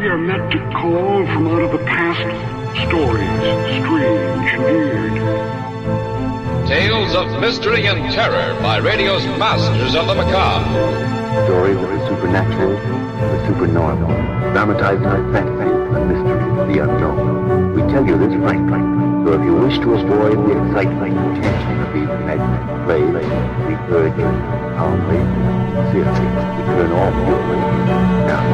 We are meant to call from out of the past stories, strange and weird. Tales of mystery and terror by radio's masters of the macabre. Stories of the supernatural, the supernormal, dramatizing the fantasy, the mystery, the unknown. We tell you this frankly, so if you wish to avoid the excitement and tension of these imaginary plays, we urge you calmly, sincerely, to turn off your radio now.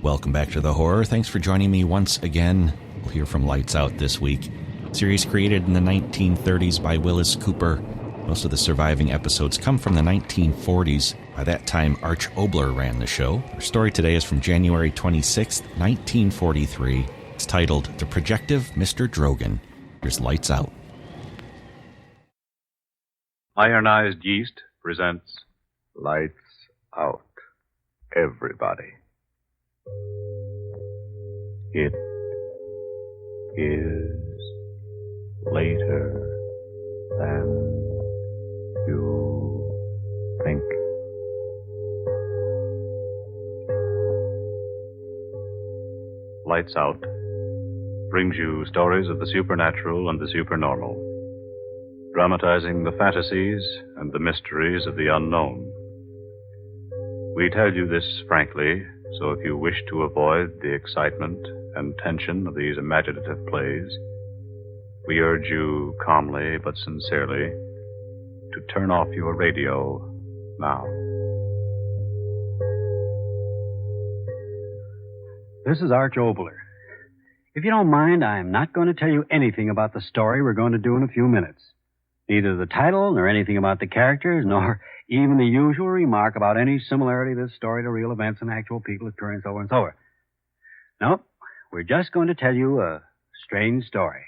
Welcome back to The Horror. Thanks for joining me once again. We'll hear from Lights Out this week. Series created in the 1930s by Willis Cooper. Most of the surviving episodes come from the 1940s. By that time, Arch Obler ran the show. Our story today is from January 26th, 1943. It's titled The Projective Mr. Drogan. Here's Lights Out. Ironized Yeast presents Lights Out. Everybody. It is later than you think. Lights Out brings you stories of the supernatural and the supernormal, dramatizing the fantasies and the mysteries of the unknown. We tell you this frankly, so if you wish to avoid the excitement and tension of these imaginative plays, we urge you calmly but sincerely to turn off your radio now. This is Arch Obler. If you don't mind, I'm not going to tell you anything about the story we're going to do in a few minutes. Neither the title, nor anything about the characters, nor even the usual remark about any similarity of this story to real events and actual people occurring so and so on. Nope, we're just going to tell you a strange story.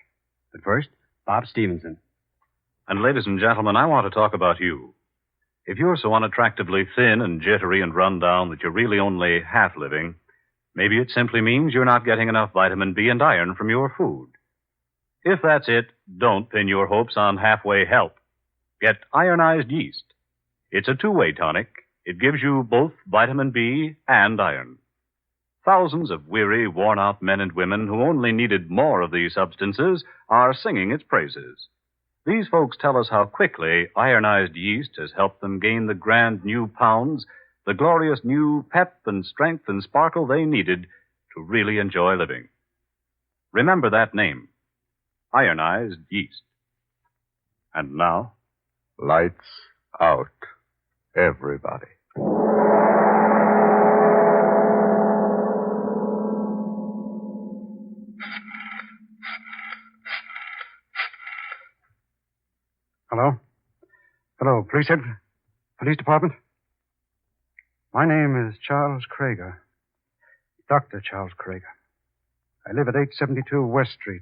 But first, Bob Stevenson. And ladies and gentlemen, I want to talk about you. If you're so unattractively thin and jittery and run down that you're really only half living, maybe it simply means you're not getting enough vitamin B and iron from your food. If that's it, don't pin your hopes on halfway help. Get ironized yeast. It's a two-way tonic. It gives you both vitamin B and iron. Thousands of weary, worn-out men and women who only needed more of these substances are singing its praises. These folks tell us how quickly ironized yeast has helped them gain the grand new pounds, the glorious new pep and strength and sparkle they needed to really enjoy living. Remember that name, ironized yeast. And now, lights out, everybody. Hello? Hello, police head? Police department? My name is Charles Krager. Dr. Charles Krager. I live at 872 West Street,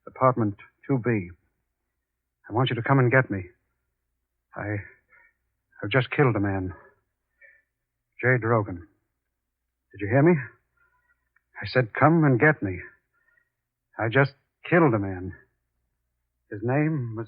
apartment 2B. I want you to come and get me. I've just killed a man. J. Drogan. Did you hear me? I said come and get me. I just killed a man. His name was...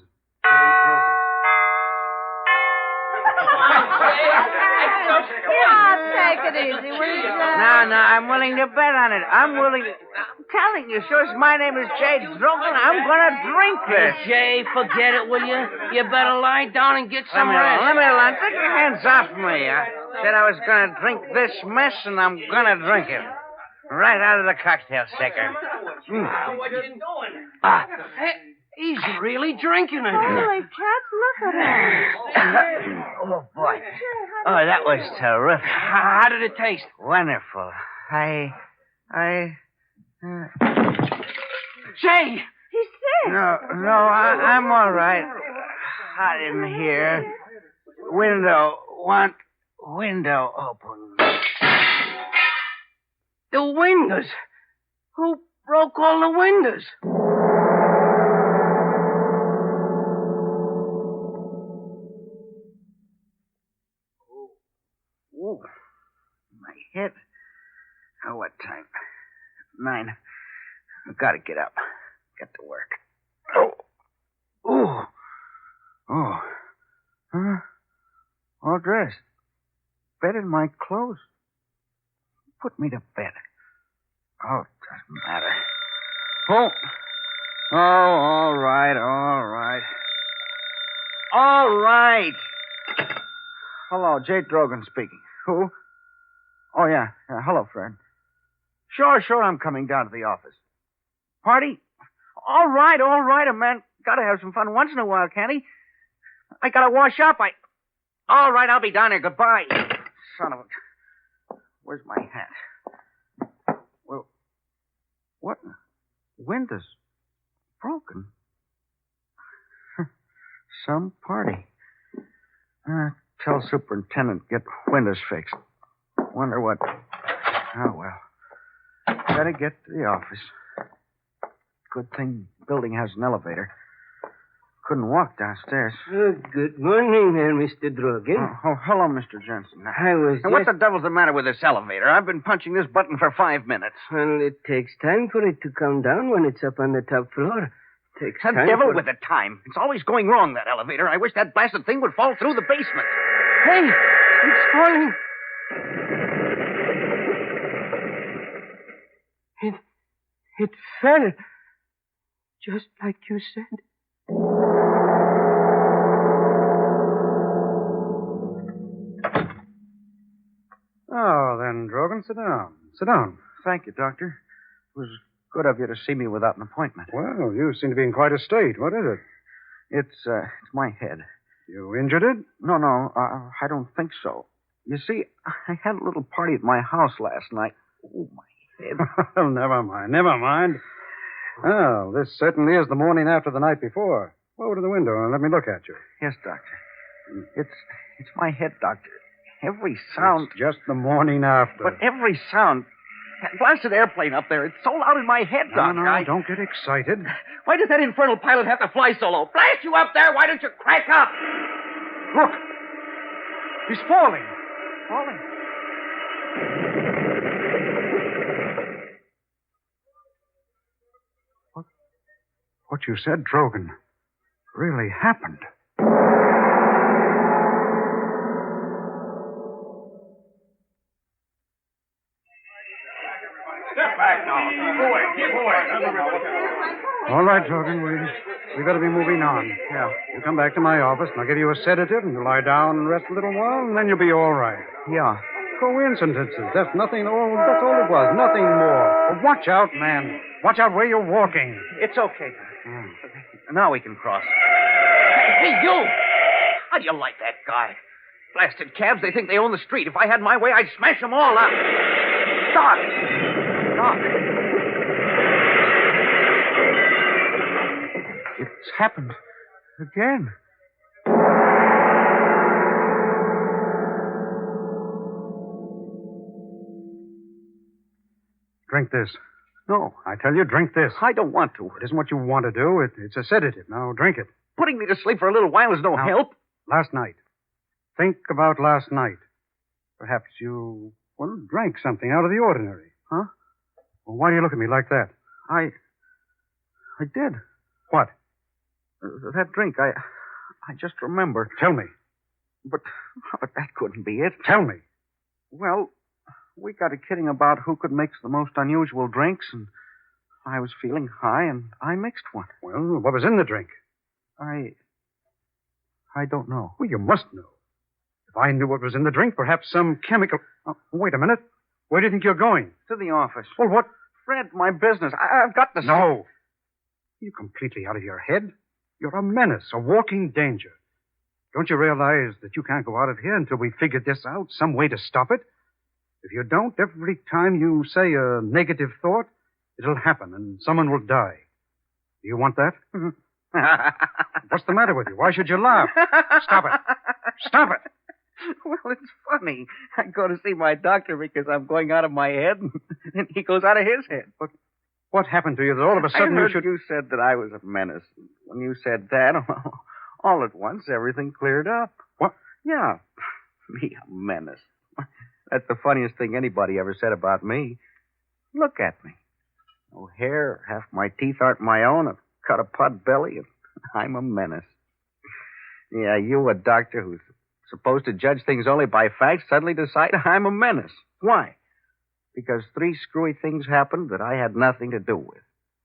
Take it easy, will you? No, I'm willing to bet on it. I'm telling you, sir, my name is Jay Drogan. I'm gonna drink this. Jay, forget it, will you? You better lie down and get some rest. Let me alone. Take your hands off me. I said I was gonna drink this mess, and I'm gonna drink it. Right out of the cocktail shaker. He's really drinking it. Holy cats, look at him. Oh, boy. Oh, that was terrific. How did it taste? Wonderful. Jay! He's sick. No, I'm all right. Hot in here. Window open. The windows. Who broke all the windows? Oh, my head. Oh, what time? 9. I've got to get up. Get to work. Oh. Huh? All dressed. bed in my clothes. Put me to bed. Oh, it doesn't matter. Oh, all right. All right. Hello, J. Drogan speaking. Who? Oh, yeah. Hello, Fred. Sure, I'm coming down to the office. Party? All right. A man gotta have some fun once in a while, can't he? I gotta wash up. All right, I'll be down here. Goodbye. Son of a... Where's my hat? Well, what? Windows broken. Some party. Tell superintendent get windows fixed. Wonder what... Oh, well. Gotta get to the office. Good thing building has an elevator. Couldn't walk downstairs. Good morning there, Mr. Drogan. Oh, hello, Mr. Jensen. I was And what the devil's the matter with this elevator? I've been punching this button for 5 minutes. Well, it takes time for it to come down when it's up on the top floor. Takes The time devil for... with the time. It's always going wrong, that elevator. I wish that blasted thing would fall through the basement. Hey, it's falling. It fell. Just like you said. Oh, then, Drogan, sit down. Sit down. Thank you, Doctor. It was good of you to see me without an appointment. Well, you seem to be in quite a state. What is it? It's my head. You injured it? No, I don't think so. You see, I had a little party at my house last night. Oh, my head. Well, never mind. Oh, this certainly is the morning after the night before. Go over to the window and let me look at you. Yes, Doctor. It's my head, Doctor. Every sound... It's just the morning after. But every sound... That blasted airplane up there, it's so loud in my head, Doctor. No, don't get excited. Why does that infernal pilot have to fly so low? Blast you up there! Why don't you crack up? Look! He's falling. Falling? What you said, Drogan, really happened. Step back now. Keep away. All right, Drogan, we better be moving on. Yeah. You come back to my office, and I'll give you a sedative, and you lie down and rest a little while, and then you'll be all right. Yeah. Coincidences. That's nothing. Oh, that's all it was. Nothing more. But watch out, man. Watch out where you're walking. It's okay. Now we can cross. Hey, you! How do you like that guy? Blasted cabs, they think they own the street. If I had my way, I'd smash them all up. Doc! It's happened again. Drink this. No. I tell you, drink this. I don't want to. It isn't what you want to do. It's a sedative. Now, drink it. Putting me to sleep for a little while is no help. Last night. Think about last night. Perhaps you, drank something out of the ordinary. Huh? Well, why do you look at me like that? I did. What? That drink, I just remember. Tell me. But that couldn't be it. Tell me. Well, we got to kidding about who could mix the most unusual drinks, and I was feeling high, and I mixed one. Well, what was in the drink? I don't know. Well, you must know. If I knew what was in the drink, perhaps some chemical... Oh, wait a minute. Where do you think you're going? To the office. Well, what? Fred, my business. I've got to... No. Are you completely out of your head? You're a menace, a walking danger. Don't you realize that you can't go out of here until we figure this out, some way to stop it? If you don't, every time you say a negative thought, it'll happen and someone will die. Do you want that? What's the matter with you? Why should you laugh? Stop it. Stop it. Well, it's funny. I go to see my doctor because I'm going out of my head, and he goes out of his head. But what happened to you that all of a sudden I heard you should... you said that I was a menace. When you said that, all at once, everything cleared up. What? Yeah. Me, a menace. That's the funniest thing anybody ever said about me. Look at me. No hair, half my teeth aren't my own. I've got a pot belly, and I'm a menace. Yeah, you a doctor who's supposed to judge things only by facts, suddenly decide I'm a menace. Why? Because 3 screwy things happened that I had nothing to do with.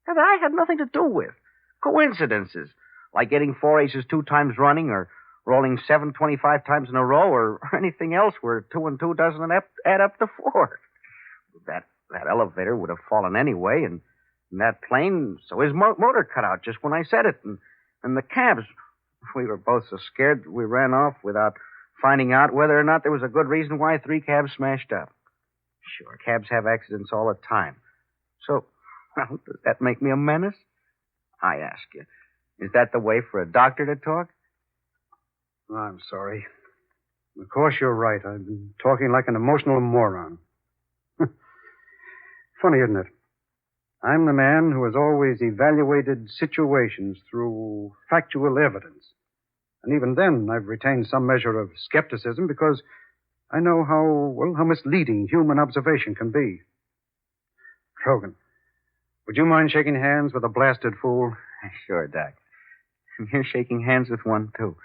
That I had nothing to do with. Coincidences. Like getting 4 aces 2 times running, or rolling 7 25 times in a row, or anything else where 2 and 2 doesn't add up to 4. That elevator would have fallen anyway, and that plane, so his motor cut out just when I said it. And the cabs, we were both so scared that we ran off without finding out whether or not there was a good reason why 3 cabs smashed up. Sure, cabs have accidents all the time. So, well, does that make me a menace? I ask you, is that the way for a doctor to talk? I'm sorry. Of course you're right. I've been talking like an emotional moron. Funny, isn't it? I'm the man who has always evaluated situations through factual evidence. And even then, I've retained some measure of skepticism because I know how misleading human observation can be. Drogan, would you mind shaking hands with a blasted fool? Sure, Doc. And you're shaking hands with one, too.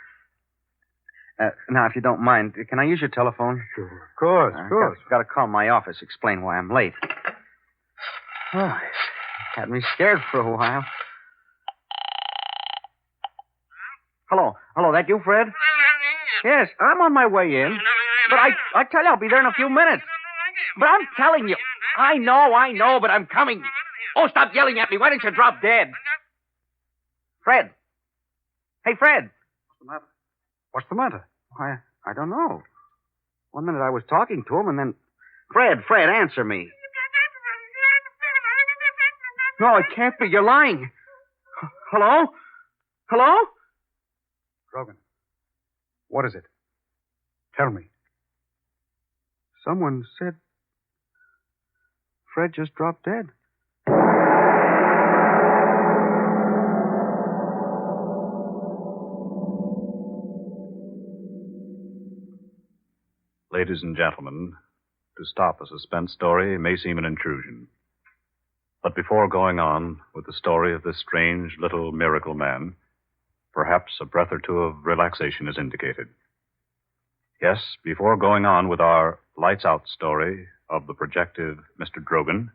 Now, if you don't mind, can I use your telephone? Sure. Of course. Got to call my office, explain why I'm late. Oh, had me scared for a while. Hello, that you, Fred? Yes, I'm on my way in. But I tell you, I'll be there in a few minutes. But I'm telling you, I know, but I'm coming. Oh, stop yelling at me. Why don't you drop dead? Fred. Hey, Fred. What's the matter? I don't know. 1 minute I was talking to him, and then... Fred, answer me. No, it can't be. You're lying. Hello? Drogan, what is it? Tell me. Someone said Fred just dropped dead. Ladies and gentlemen, to stop a suspense story may seem an intrusion. But before going on with the story of this strange little miracle man, perhaps a breath or two of relaxation is indicated. Yes, before going on with our lights-out story of the projective Mr. Drogan,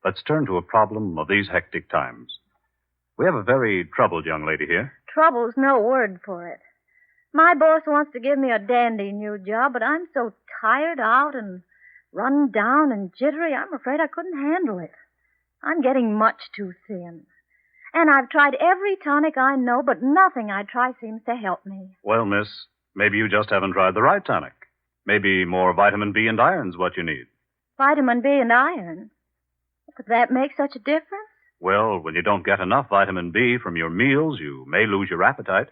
let's turn to a problem of these hectic times. We have a very troubled young lady here. Trouble's no word for it. My boss wants to give me a dandy new job, but I'm so tired out and run down and jittery, I'm afraid I couldn't handle it. I'm getting much too thin. And I've tried every tonic I know, but nothing I try seems to help me. Well, miss, maybe you just haven't tried the right tonic. Maybe more vitamin B and iron's what you need. Vitamin B and iron? Does that make such a difference? Well, when you don't get enough vitamin B from your meals, you may lose your appetite,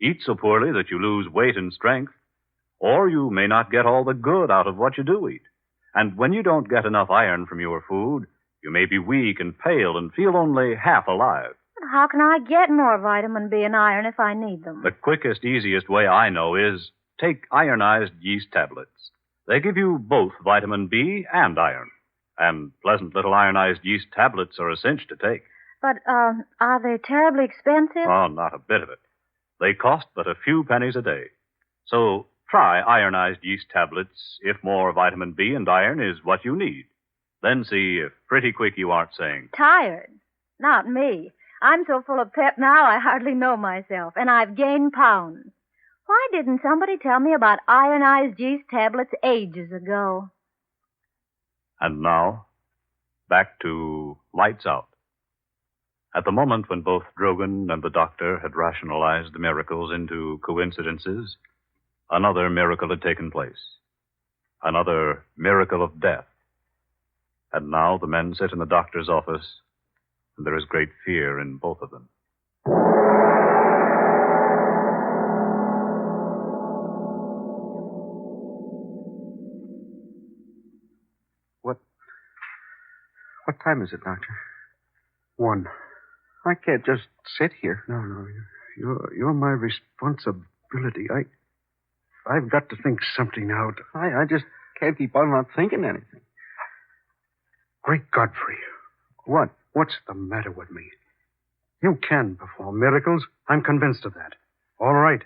eat so poorly that you lose weight and strength, or you may not get all the good out of what you do eat. And when you don't get enough iron from your food, you may be weak and pale and feel only half alive. But how can I get more vitamin B and iron if I need them? The quickest, easiest way I know is take ironized yeast tablets. They give you both vitamin B and iron. And pleasant little ironized yeast tablets are a cinch to take. But, are they terribly expensive? Oh, not a bit of it. They cost but a few pennies a day. So try ironized yeast tablets if more vitamin B and iron is what you need. Then see if pretty quick you aren't saying, Tired? Not me. I'm so full of pep now I hardly know myself, and I've gained pounds. Why didn't somebody tell me about ironized yeast tablets ages ago? And now, back to lights out. At the moment when both Drogan and the doctor had rationalized the miracles into coincidences, another miracle had taken place. Another miracle of death. And now the men sit in the doctor's office, and there is great fear in both of them. What time is it, Doctor? 1. I can't just sit here. No. You're my responsibility. I've got to think something out. I just can't keep on not thinking anything. Great Godfrey. What? What's the matter with me? You can perform miracles. I'm convinced of that. All right.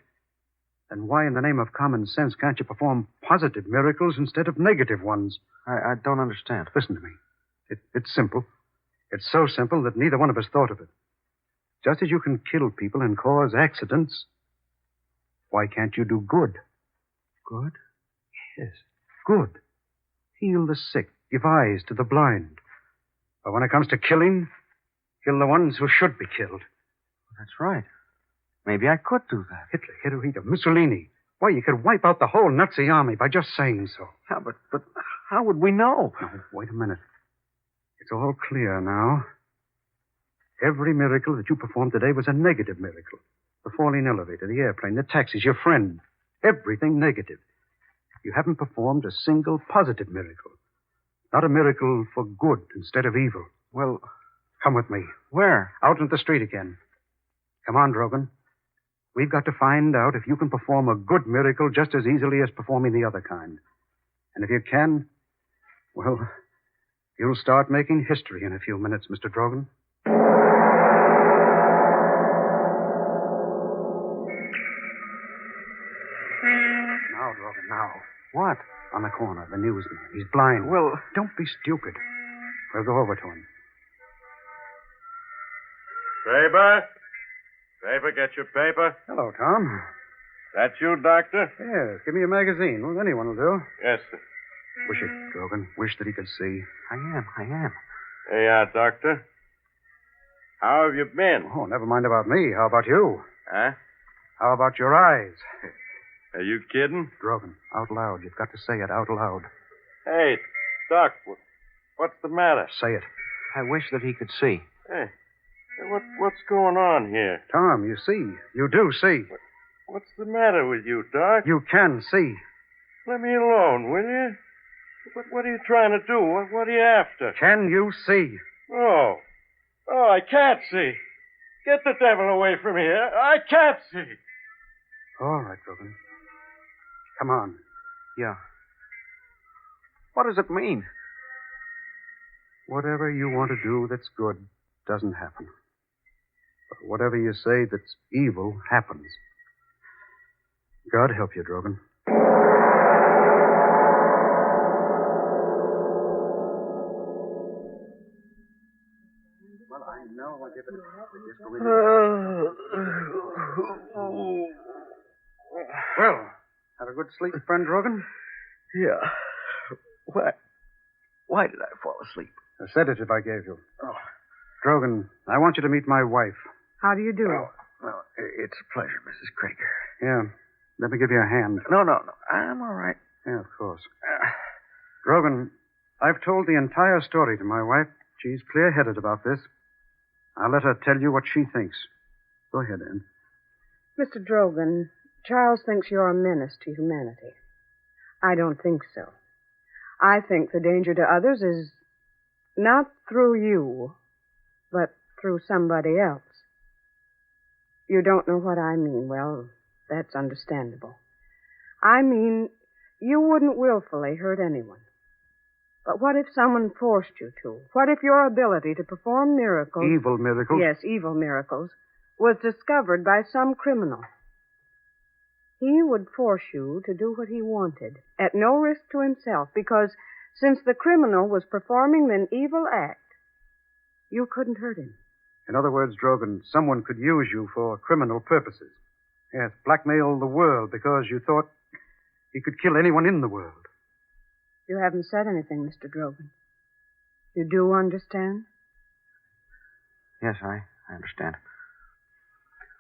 then why in the name of common sense can't you perform positive miracles instead of negative ones? I don't understand. Listen to me. It's simple. It's so simple that neither one of us thought of it. Just as you can kill people and cause accidents, why can't you do good? Good? Yes, good. Heal the sick, give eyes to the blind. But when it comes to killing, kill the ones who should be killed. That's right. Maybe I could do that. Hitler, Mussolini. Why, you could wipe out the whole Nazi army by just saying so. Yeah, but how would we know? No, wait a minute. It's all clear now. Every miracle that you performed today was a negative miracle. The falling elevator, the airplane, the taxis, your friend. Everything negative. You haven't performed a single positive miracle. Not a miracle for good instead of evil. Well, come with me. Where? Out into the street again. Come on, Drogan. We've got to find out if you can perform a good miracle just as easily as performing the other kind. And if you can, well, you'll start making history in a few minutes, Mr. Drogan. Now, Drogan, now. What? On the corner, the newsman. He's blind. Well, don't be stupid. We'll go over to him. Faber? Faber, get your paper. Hello, Tom. That you, Doctor? Yes, give me a magazine. Well, anyone will do. Yes, sir. Wish it, Drogan. Wish that he could see. I am. There you are, Doctor. How have you been? Oh, never mind about me. How about you? Huh? How about your eyes? Are you kidding? Drogan, out loud. You've got to say it out loud. Hey, Doc, what's the matter? Say it. I wish that he could see. Hey, what's going on here? Tom, you see. You do see. What's the matter with you, Doc? You can see. Let me alone, will you? What are you trying to do? What are you after? Can you see? Oh, I can't see. Get the devil away from here. I can't see. All right, Drogan. Come on. Yeah. What does it mean? Whatever you want to do that's good doesn't happen. But whatever you say that's evil happens. God help you, Drogan. Well, I know. I'll give it just go in. Well, have a good sleep, friend Drogan? Yeah. Why did I fall asleep? A sedative I gave you. Oh. Drogan, I want you to meet my wife. How do you do? Well, it's a pleasure, Mrs. Krager. Yeah. Let me give you a hand. No. I'm all right. Yeah, of course. Drogan, I've told the entire story to my wife. She's clear-headed about this. I'll let her tell you what she thinks. Go ahead, Anne. Mr. Drogan, Charles thinks you're a menace to humanity. I don't think so. I think the danger to others is not through you, but through somebody else. You don't know what I mean. Well, that's understandable. I mean, you wouldn't willfully hurt anyone. But what if someone forced you to? What if your ability to perform miracles... Evil miracles? Yes, evil miracles, was discovered by some criminal. He would force you to do what he wanted, at no risk to himself, because since the criminal was performing an evil act, you couldn't hurt him. In other words, Drogan, someone could use you for criminal purposes. Yes, blackmail the world because you thought he could kill anyone in the world. You haven't said anything, Mr. Drogan. You do understand? Yes, I understand.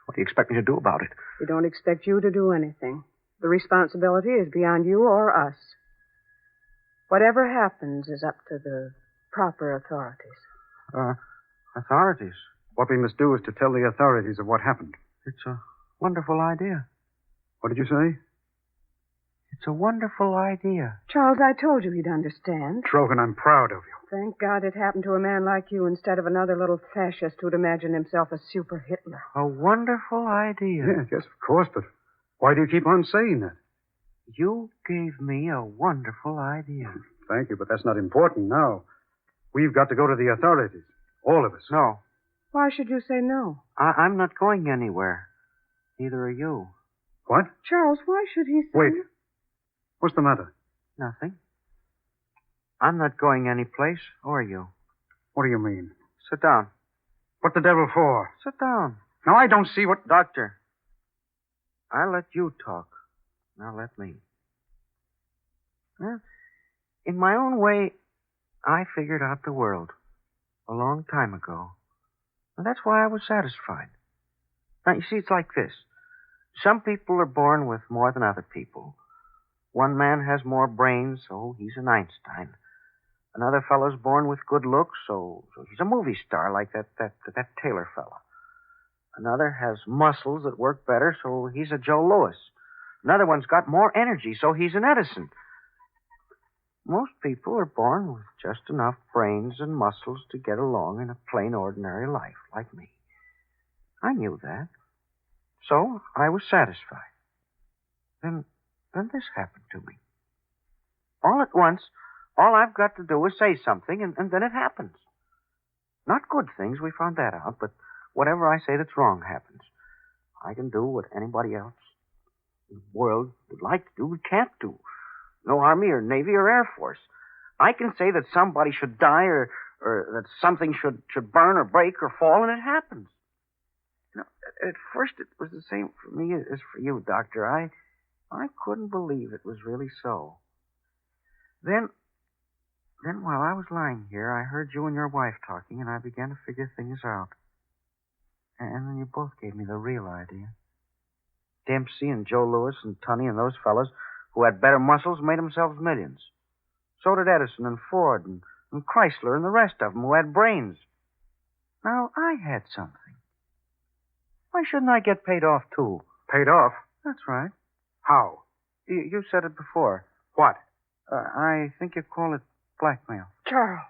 What do you expect me to do about it? We don't expect you to do anything. The responsibility is beyond you or us. Whatever happens is up to the proper authorities. Authorities? What we must do is to tell the authorities of what happened. It's a wonderful idea. What did you say? It's a wonderful idea. Charles, I told you he'd understand. Drogan, I'm proud of you. Thank God it happened to a man like you instead of another little fascist who'd imagined himself a super Hitler. A wonderful idea. Yes, of course, but why do you keep on saying that? You gave me a wonderful idea. Thank you, but that's not important now. We've got to go to the authorities. All of us. No. Why should you say no? I'm not going anywhere. Neither are you. What? Charles, why should he say... Wait. What's the matter? Nothing. I'm not going anyplace, or you. What do you mean? Sit down. What the devil for? Sit down. Now, I don't see what... Doctor, I let you talk. Now let me. Well, in my own way, I figured out the world a long time ago. And that's why I was satisfied. Now, you see, it's like this. Some people are born with more than other people. One man has more brains, so he's an Einstein. Another fellow's born with good looks, so he's a movie star like that Taylor fellow. Another has muscles that work better, so he's a Joe Louis. Another one's got more energy, so he's an Edison. Most people are born with just enough brains and muscles to get along in a plain, ordinary life, like me. I knew that. So I was satisfied. Then this happened to me. All at once, all I've got to do is say something, and then it happens. Not good things, we found that out, but whatever I say that's wrong happens. I can do what anybody else in the world would like to do, but can't do. No Army or Navy or Air Force. I can say that somebody should die or that something should burn or break or fall, and it happens. You know, at first it was the same for me as for you, Doctor. I couldn't believe it was really so. Then while I was lying here, I heard you and your wife talking, and I began to figure things out. And then you both gave me the real idea. Dempsey and Joe Louis and Tunney and those fellows who had better muscles made themselves millions. So did Edison and Ford and Chrysler and the rest of them who had brains. Now, I had something. Why shouldn't I get paid off, too? Paid off? That's right. How? You said it before. What? I think you call it blackmail. Charles.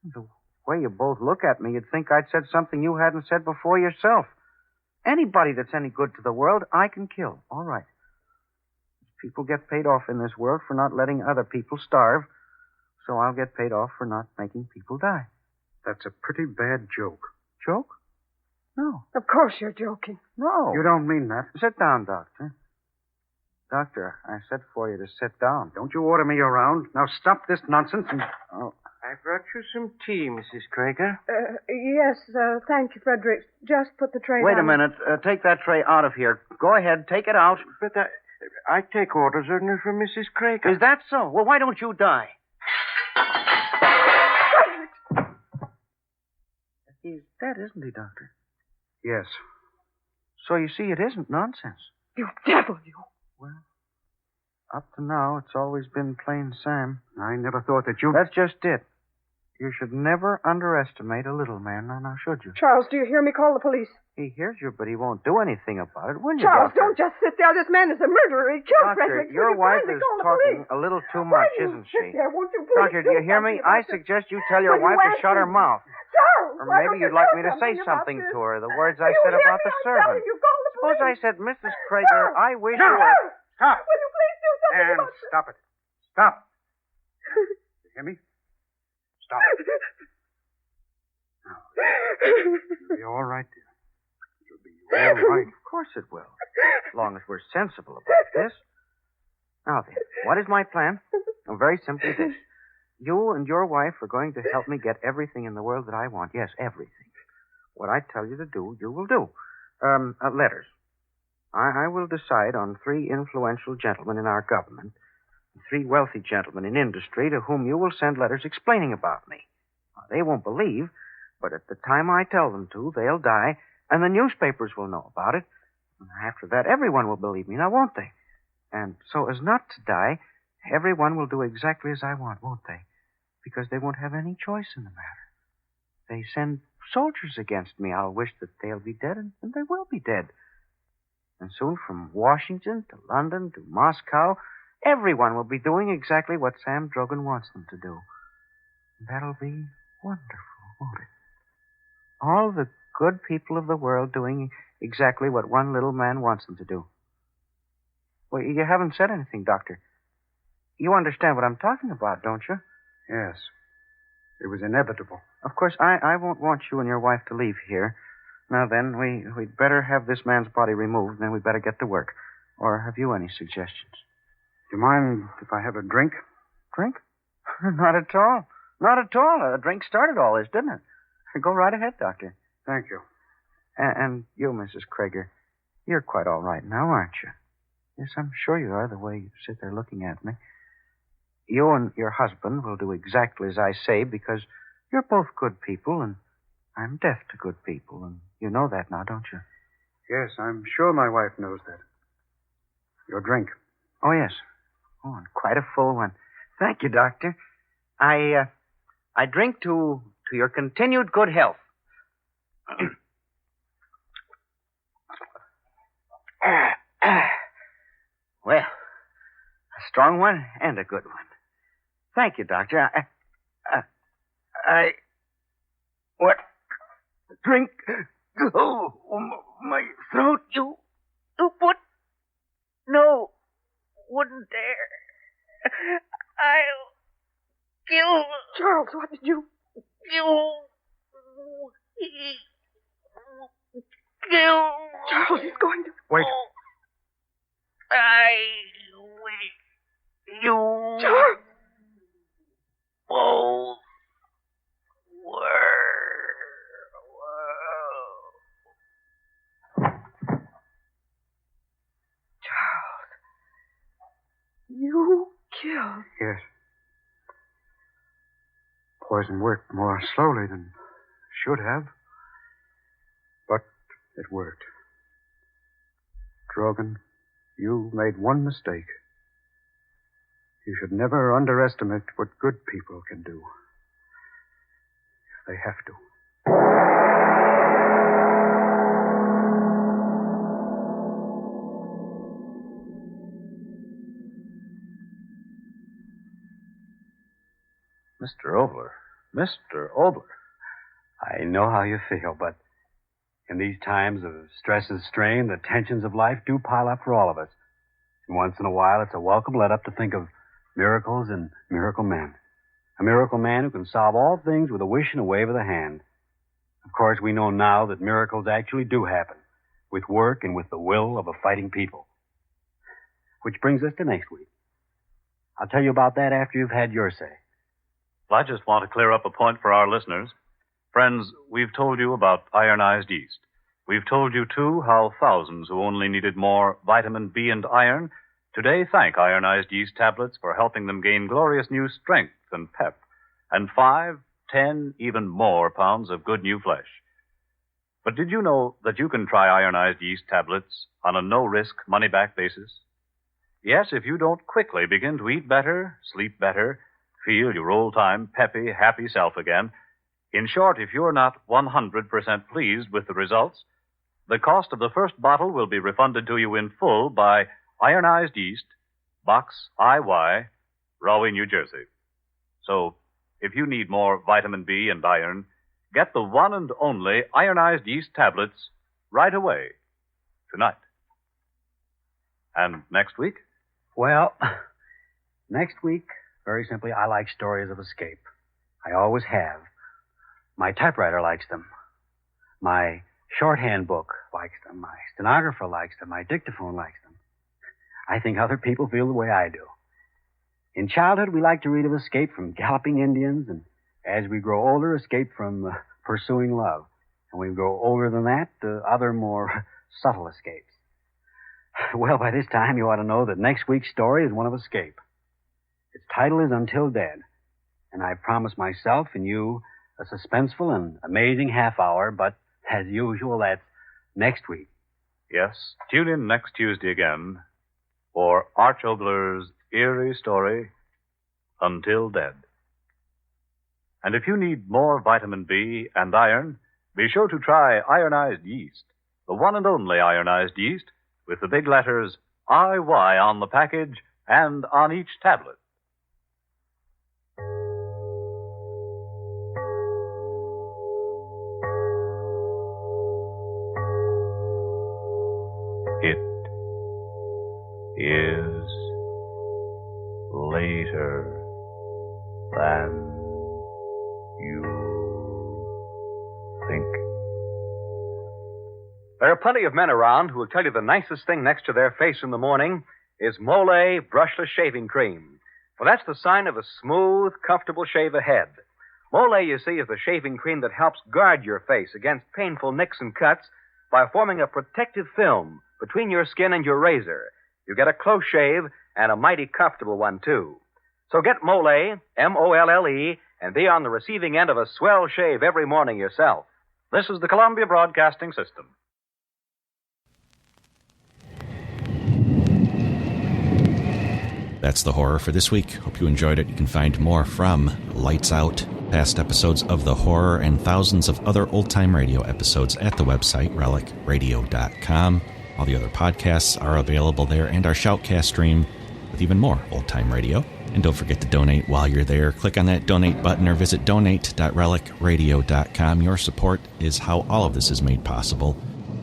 The way you both look at me, you'd think I'd said something you hadn't said before yourself. Anybody that's any good to the world, I can kill. All right. People get paid off in this world for not letting other people starve, so I'll get paid off for not making people die. That's a pretty bad joke. Joke? No. Of course you're joking. No. You don't mean that. Sit down, Doctor. Doctor, I said for you to sit down. Don't you order me around. Now stop this nonsense and... Oh. I brought you some tea, Mrs. Krager. Yes, thank you, Frederick. Just put the tray Wait down. a minute. Take that tray out of here. Go ahead. Take it out. But I take orders only from Mrs. Krager. Is that so? Well, why don't you die? He's dead, isn't he, Doctor? Yes. So you see, it isn't nonsense. You devil, you. Well, up to now, it's always been plain Sam. I never thought that you... That's just it. You should never underestimate a little man, now should you? Charles, do you hear me? Call the police. He hears you, but he won't do anything about it, will you, Charles, Doctor? don't just sit there. This man is a murderer. He killed Doctor, Frederick. your wife is talking a little too much, isn't she? There, won't you please Doctor, do you hear me? I suggest you tell your wife to shut her mouth. Charles, Or maybe you'd like me to say something to her, the words I said about the servant. Suppose I said, Mrs. Krager, I wish you were... Stop. Will you please do something And about this? stop it. Stop. You hear me? Stop. Now, it'll be all right, dear. It'll be all right. Of course it will. As long as we're sensible about this. Now then, what is my plan? Oh, very simply this. You and your wife are going to help me get everything in the world that I want. Yes, everything. What I tell you to do, you will do. Letters. I will decide on 3 influential gentlemen in our government, 3 wealthy gentlemen in industry to whom you will send letters explaining about me. Now, they won't believe, but at the time I tell them to, they'll die, and the newspapers will know about it. And after that, everyone will believe me, now won't they? And so as not to die, everyone will do exactly as I want, won't they? Because they won't have any choice in the matter. They send soldiers against me. I'll wish that they'll be dead, and they will be dead. And soon from Washington to London to Moscow, everyone will be doing exactly what Sam Drogan wants them to do. And that'll be wonderful, won't it? All the good people of the world doing exactly what one little man wants them to do. Well, you haven't said anything, Doctor. You understand what I'm talking about, don't you? Yes. It was inevitable. Of course, I won't want you and your wife to leave here. Now then, we'd better have this man's body removed, and then we'd better get to work. Or have you any suggestions? Do you mind if I have a drink? Drink? Not at all. Not at all. A drink started all this, didn't it? Go right ahead, Doctor. Thank you. And you, Mrs. Krager, you're quite all right now, aren't you? Yes, I'm sure you are, the way you sit there looking at me. You and your husband will do exactly as I say because you're both good people, and I'm deaf to good people, and you know that now, don't you? Yes, I'm sure my wife knows that. Your drink. Oh, yes. Oh, and quite a full one. Thank you, Doctor. I drink to your continued good health. Well, a strong one and a good one. Thank you, Doctor. What? Drink? Oh, my throat. You put? No, wouldn't dare. I'll kill. Charles, what did you? You. Kill. Charles is going to. Wait. You. Charles. Both Charles. You killed. Yes. Poison worked more slowly than should have. But it worked. Drogan, you made one mistake. You should never underestimate what good people can do. If they have to. Mr. Obler. Mr. Obler. I know how you feel, but in these times of stress and strain, the tensions of life do pile up for all of us. And once in a while, it's a welcome let-up to think of miracles and miracle men. A miracle man who can solve all things with a wish and a wave of the hand. Of course, we know now that miracles actually do happen, with work and with the will of a fighting people. Which brings us to next week. I'll tell you about that after you've had your say. Well, I just want to clear up a point for our listeners. Friends, we've told you about ironized yeast. We've told you, too, how thousands who only needed more vitamin B and iron today thank ironized yeast tablets for helping them gain glorious new strength and pep, and 5, 10, even more pounds of good new flesh. But did you know that you can try ironized yeast tablets on a no-risk, money-back basis? Yes, if you don't quickly begin to eat better, sleep better, feel your old-time, peppy, happy self again. In short, if you're not 100% pleased with the results, the cost of the first bottle will be refunded to you in full by Ironized Yeast, Box IY, Rahway, New Jersey. So, if you need more vitamin B and iron, get the one and only Ironized Yeast tablets right away, tonight. And next week? Well, next week, very simply, I like stories of escape. I always have. My typewriter likes them. My shorthand book likes them. My stenographer likes them. My dictaphone likes them. I think other people feel the way I do. In childhood, we like to read of escape from galloping Indians, and as we grow older, escape from pursuing love. And when we grow older than that, other more subtle escapes. Well, by this time, you ought to know that next week's story is one of escape. Its title is Until Dead, and I promise myself and you a suspenseful and amazing half hour, but as usual, that's next week. Yes, tune in next Tuesday again for Arch Obler's eerie story, Until Dead. And if you need more vitamin B and iron, be sure to try ironized yeast, the one and only ironized yeast, with the big letters IY on the package and on each tablet. It is later than you think. There are plenty of men around who will tell you the nicest thing next to their face in the morning is Mole brushless shaving cream. For that's the sign of a smooth, comfortable shave ahead. Mole, you see, is the shaving cream that helps guard your face against painful nicks and cuts by forming a protective film between your skin and your razor. You get a close shave and a mighty comfortable one, too. So get Mole, M-O-L-L-E, and be on the receiving end of a swell shave every morning yourself. This is the Columbia Broadcasting System. That's the horror for this week. Hope you enjoyed it. You can find more from Lights Out, past episodes of The Horror, and thousands of other old-time radio episodes at the website, relicradio.com. All the other podcasts are available there, and our Shoutcast stream with even more old-time radio. And don't forget to donate while you're there. Click on that donate button or visit donate.relicradio.com. Your support is how all of this is made possible.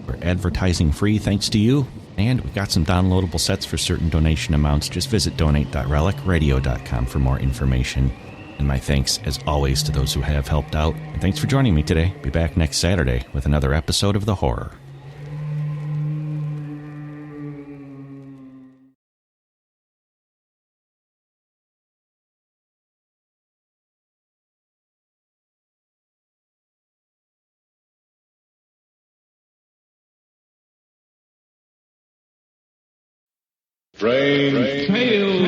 We're advertising free thanks to you. And we've got some downloadable sets for certain donation amounts. Just visit donate.relicradio.com for more information. And my thanks, as always, to those who have helped out. And thanks for joining me today. Be back next Saturday with another episode of The Horror. Strange Tales.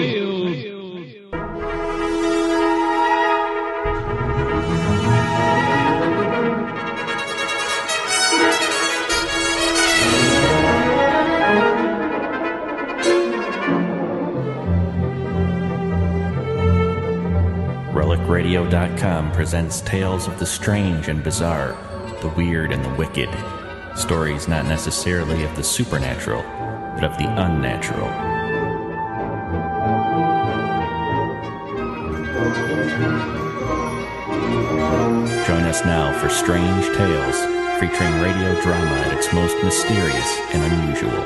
RelicRadio.com presents tales of the strange and bizarre, the weird and the wicked. Stories not necessarily of the supernatural, but of the unnatural. Join us now for Strange Tales, featuring radio drama at its most mysterious and unusual.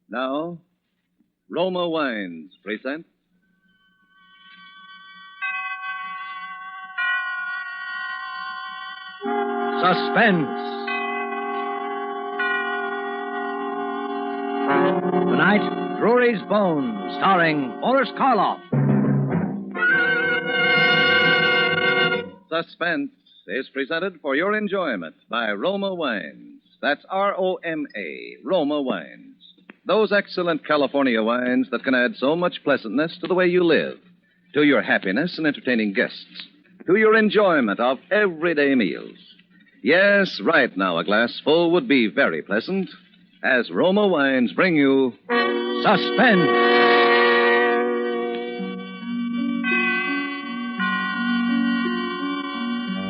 Now, Roma Wines present Suspense. Tonight, Drury's Bones, starring Boris Karloff. Suspense is presented for your enjoyment by Roma Wines. That's R-O-M-A, Roma Wines. Those excellent California wines that can add so much pleasantness to the way you live, to your happiness in entertaining guests, to your enjoyment of everyday meals. Yes, right now a glass full would be very pleasant, as Roma Wines bring you Suspense.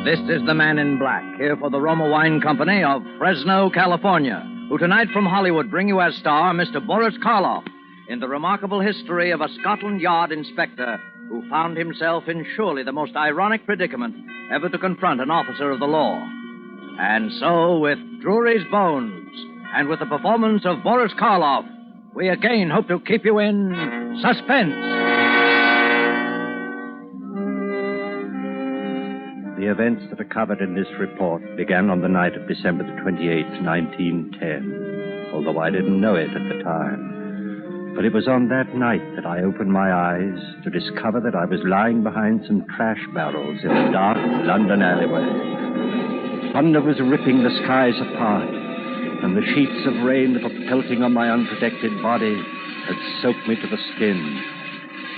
This is the Man in Black, here for the Roma Wine Company of Fresno, California, who tonight from Hollywood bring you as star Mr. Boris Karloff in the remarkable history of a Scotland Yard inspector who found himself in surely the most ironic predicament ever to confront an officer of the law. And so, with Drury's Bones, and with the performance of Boris Karloff, we again hope to keep you in suspense. The events that are covered in this report began on the night of December the 28th, 1910, although I didn't know it at the time. But it was on that night that I opened my eyes to discover that I was lying behind some trash barrels in a dark London alleyway. Thunder was ripping the skies apart, and the sheets of rain that were pelting on my unprotected body had soaked me to the skin.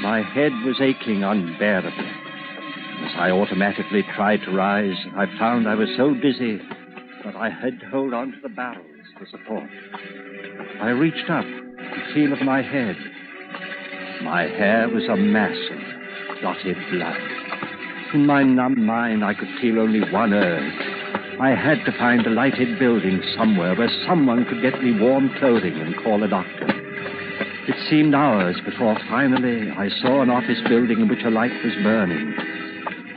My head was aching unbearably. As I automatically tried to rise, I found I was so dizzy that I had to hold on to the barrels for support. I reached up to feel of my head. My hair was a mass of clotted blood. In my numb mind, I could feel only one urge. I had to find a lighted building somewhere where someone could get me warm clothing and call a doctor. It seemed hours before finally I saw an office building in which a light was burning,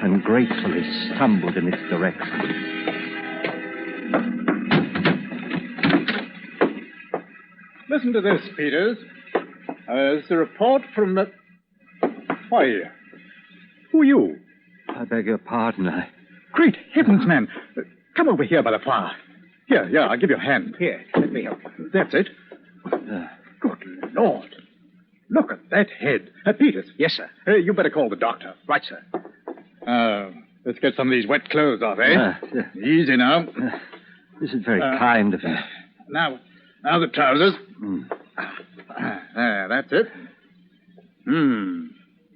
and gratefully stumbled in its direction. listen to this, Peters. It's a report from the... Why, who are you? I beg your pardon. Great heavens, man. Come over here by the fire. Here, I'll give you a hand. Here, let me help. That's it. Good Lord. Look at that head. Peters. Yes, sir. You better call the doctor. Right, sir. Let's get some of these wet clothes off, eh? Easy now. This is very kind of you. Now the trousers. That's it.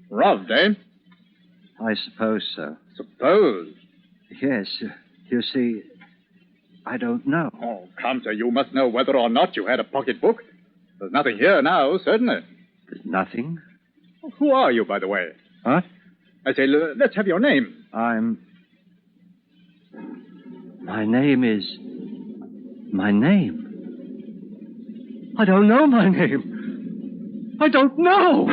Rubbed, eh? I suppose so. Suppose? Yes. You see, I don't know. Oh, come, sir. You must know whether or not you had a pocketbook. There's nothing here now, certainly. There's nothing? Who are you, by the way? What? I say, let's have your name. My name is... My name? I don't know my name. I don't know!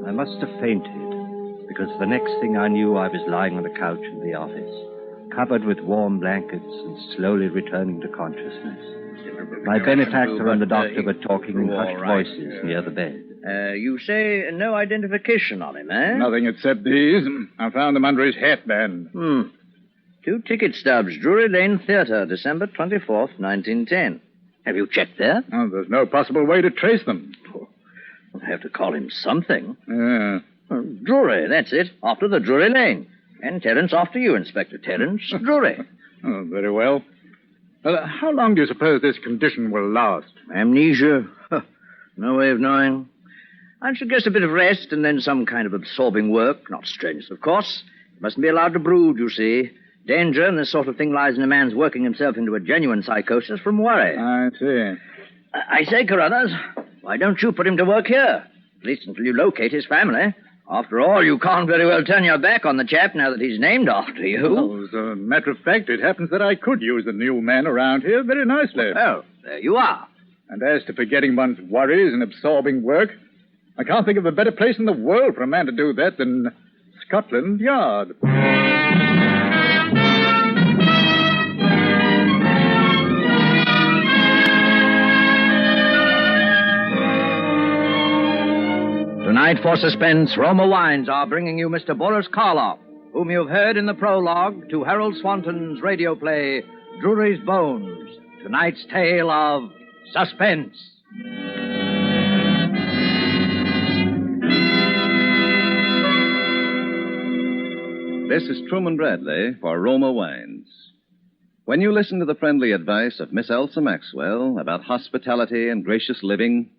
I must have fainted, because the next thing I knew, I was lying on a couch in the office, covered with warm blankets and slowly returning to consciousness. My benefactor and the doctor were talking in hushed voices near the bed. You say no identification on him, eh? Nothing except these. I found them under his hatband. 2 ticket stubs, Drury Lane Theatre, December 24th, 1910. Have you checked there? Oh, there's no possible way to trace them. We'll have to call him something. Yeah. Drury, that's it. After the Drury Lane. And Terence after you, Inspector Terence Drury. Oh, very well. How long do you suppose this condition will last? Amnesia? No way of knowing. I'd suggest a bit of rest and then some kind of absorbing work. Not strenuous, of course. Mustn't be allowed to brood, you see. Danger in this sort of thing lies in a man's working himself into a genuine psychosis from worry. I see. I say, Carruthers, why don't you put him to work here? At least until you locate his family. After all, you can't very well turn your back on the chap now that he's named after you. Well, as a matter of fact, it happens that I could use the new man around here very nicely. Oh, there you are. And as to forgetting one's worries and absorbing work, I can't think of a better place in the world for a man to do that than Scotland Yard. Tonight for Suspense, Roma Wines are bringing you Mr. Boris Karloff, whom you've heard in the prologue to Harold Swanton's radio play, Drury's Bones. Tonight's tale of Suspense. This is Truman Bradley for Roma Wines. When you listen to the friendly advice of Miss Elsa Maxwell about hospitality and gracious living,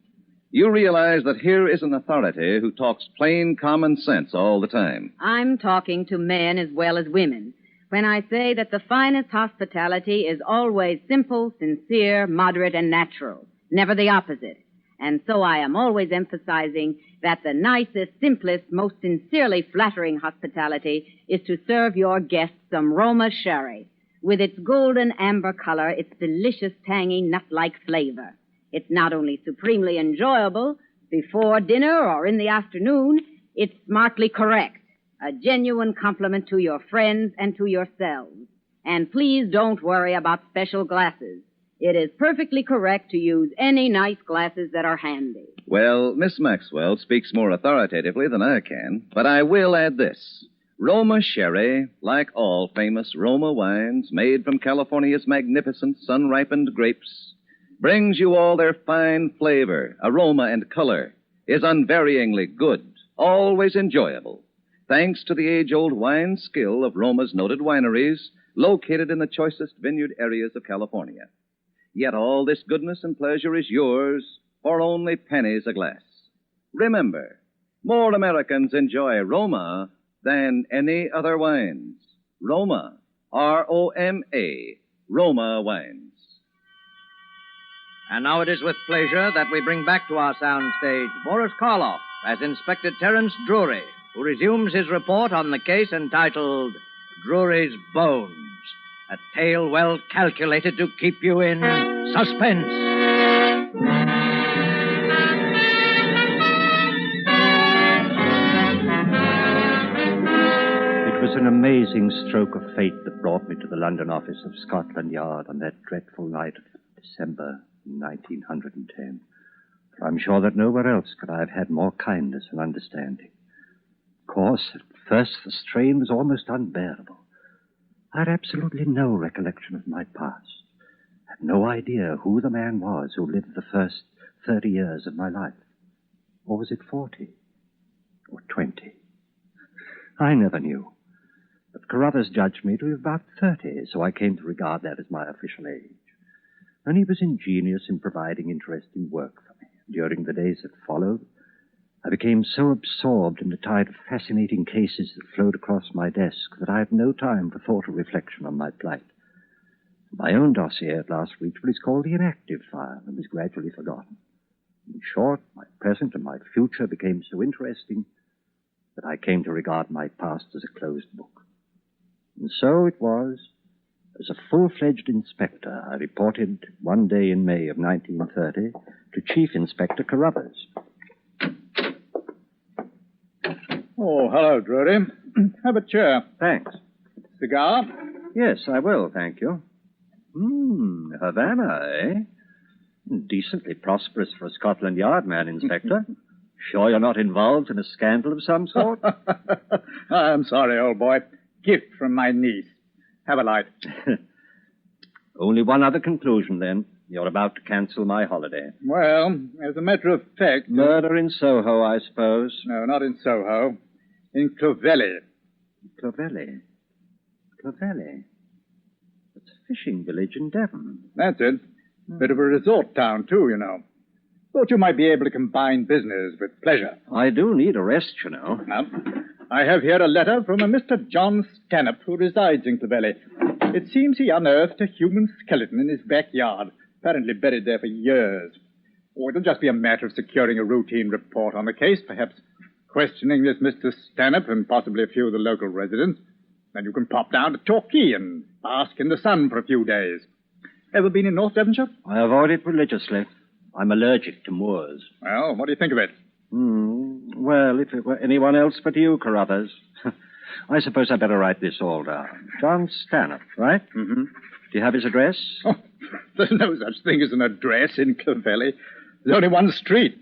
you realize that here is an authority who talks plain common sense all the time. I'm talking to men as well as women when I say that the finest hospitality is always simple, sincere, moderate, and natural, never the opposite. And so I am always emphasizing that the nicest, simplest, most sincerely flattering hospitality is to serve your guests some Roma sherry. With its golden amber color, its delicious, tangy, nut-like flavor. It's not only supremely enjoyable before dinner or in the afternoon, it's smartly correct. A genuine compliment to your friends and to yourselves. And please don't worry about special glasses. It is perfectly correct to use any nice glasses that are handy. Well, Miss Maxwell speaks more authoritatively than I can, but I will add this. Roma Sherry, like all famous Roma wines made from California's magnificent sun-ripened grapes, brings you all their fine flavor, aroma, and color, is unvaryingly good, always enjoyable, thanks to the age-old wine skill of Roma's noted wineries located in the choicest vineyard areas of California. Yet all this goodness and pleasure is yours for only pennies a glass. Remember, more Americans enjoy Roma than any other wines. Roma, R-O-M-A, Roma wines. And now it is with pleasure that we bring back to our soundstage Boris Karloff as Inspector Terence Drury, who resumes his report on the case entitled Drury's Bones, a tale well calculated to keep you in suspense. It was an amazing stroke of fate that brought me to the London office of Scotland Yard on that dreadful night of December 1910. For I'm sure that nowhere else could I have had more kindness and understanding. Of course, at first the strain was almost unbearable. I had absolutely no recollection of my past. I had no idea who the man was who lived the first 30 years of my life. Or was it 40? Or 20? I never knew. But Carruthers judged me to be about 30, so I came to regard that as my official age. And he was ingenious in providing interesting work for me. During the days that followed, I became so absorbed in the tide of fascinating cases that flowed across my desk that I had no time for thought or reflection on my plight. My own dossier at last reached what is called the inactive file and was gradually forgotten. In short, my present and my future became so interesting that I came to regard my past as a closed book. And so it was, as a full-fledged inspector, I reported one day in May of 1930 to Chief Inspector Carruthers. Oh, hello, Drury. Have a chair. Thanks. Cigar? Yes, I will, thank you. Havana, eh? Decently prosperous for a Scotland Yard man, Inspector. Sure you're not involved in a scandal of some sort? I'm sorry, old boy. Gift from my niece. Have a light. Only one other conclusion, then. You're about to cancel my holiday. Well, as a matter of fact... Murder in Soho, I suppose. No, not in Soho. In Clovelly. Clovelly? Clovelly? It's a fishing village in Devon. That's it. Bit of a resort town, too, you know. Thought you might be able to combine business with pleasure. I do need a rest, you know. Now, I have here a letter from a Mr. John Stanhope, who resides in Clovelly. It seems he unearthed a human skeleton in his backyard, apparently buried there for years. Oh, it'll just be a matter of securing a routine report on the case, perhaps questioning this Mr. Stanhope and possibly a few of the local residents. Then you can pop down to Torquay and bask in the sun for a few days. Ever been in North Devonshire? I avoid it religiously. I'm allergic to moors. Well, what do you think of it? Well, if it were anyone else but you, Carruthers. I suppose I'd better write this all down. John Stanhope, right? Mm-hmm. Do you have his address? Oh, there's no such thing as an address in Clovelly. There's only one street.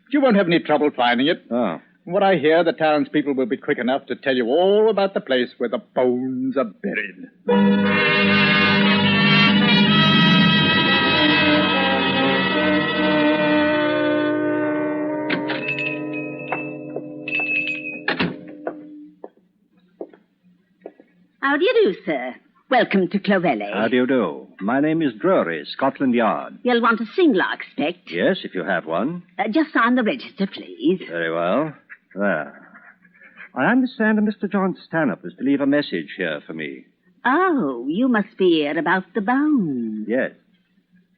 But you won't have any trouble finding it. Oh. From what I hear, the townspeople will be quick enough to tell you all about the place where the bones are buried. How do you do, sir? Welcome to Clovelly. How do you do? My name is Drury, Scotland Yard. You'll want a single, I expect. Yes, if you have one. Just sign the register, please. Very well. There. I understand that Mr. John Stanhope is to leave a message here for me. Oh, you must be here about the bones. Yes.